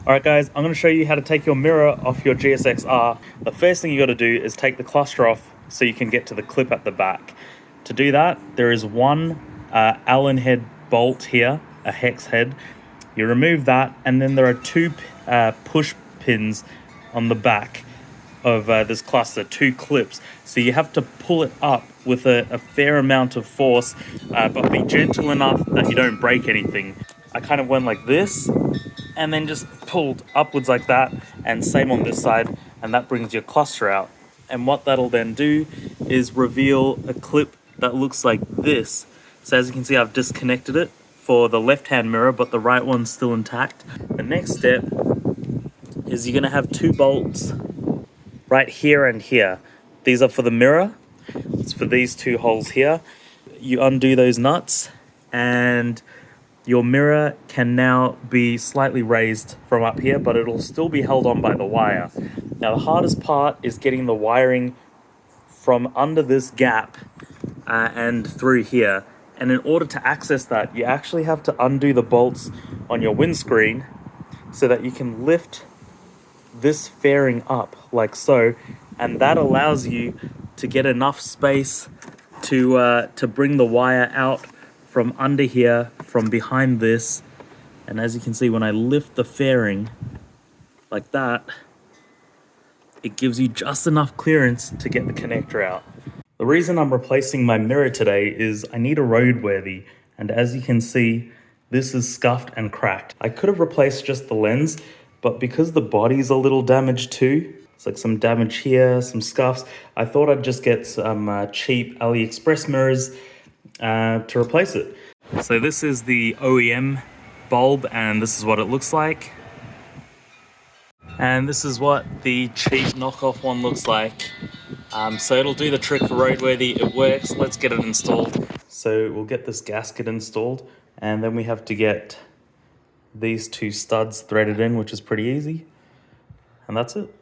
Alright guys, I'm going to show you how to take your mirror off your GSXR. The first thing you got to do is take the cluster off so you can get to the clip at the back. To do that, there is one Allen head bolt here, a hex head. You remove that, and then there are two push pins on the back of this cluster, two clips. So you have to pull it up with a fair amount of force, but be gentle enough that you don't break anything. I kind of went like this, and then just pulled upwards like that, and same on this side, and that brings your cluster out. And what that'll then do is reveal a clip that looks like this. So as you can see, I've disconnected it for the left-hand mirror, but the right one's still intact. The next step is you're gonna have two bolts right here and here. These are for the mirror. It's for these two holes here. You undo those nuts, and your mirror can now be slightly raised from up here, but it'll still be held on by the wire. Now the hardest part is getting the wiring from under this gap and through here. And in order to access that, you actually have to undo the bolts on your windscreen so that you can lift this fairing up like so, and that allows you to get enough space to bring the wire out from under here, from behind this. And as you can see, when I lift the fairing like that, it gives you just enough clearance to get the connector out. The reason I'm replacing my mirror today is I need a roadworthy, and as you can see, this is scuffed and cracked. I could have replaced just the lens, but because the body's a little damaged too, it's like some damage here, some scuffs, I thought I'd just get some cheap AliExpress mirrors to replace it. So this is the OEM bulb, and this is what it looks like. And this is what the cheap knockoff one looks like. So it'll do the trick for roadworthy. It works. Let's get it installed. So we'll get this gasket installed, and then we have to get these two studs threaded in, which is pretty easy. And that's it.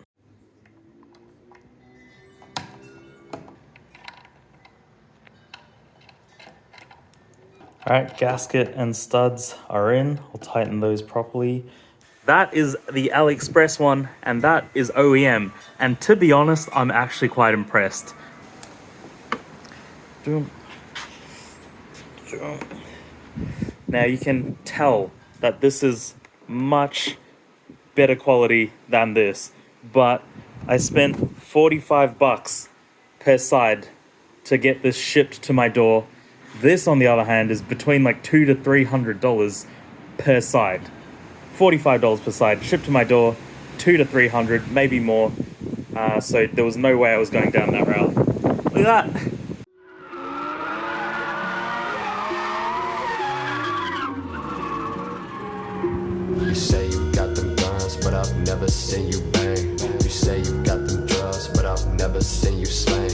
Alright, gasket and studs are in. I'll tighten those properly. That is the AliExpress one, and that is OEM. And to be honest, I'm actually quite impressed. Now you can tell that this is much better quality than this, but I spent 45 bucks per side to get this shipped to my door. This, on the other hand, is between like $200 to $300 per side. $45 per side, shipped to my door, $200 to $300, maybe more. So there was no way I was going down that route. Look at that. You say you got them guns, but I've never seen you bang. You say you got them drugs, but I've never seen you slang.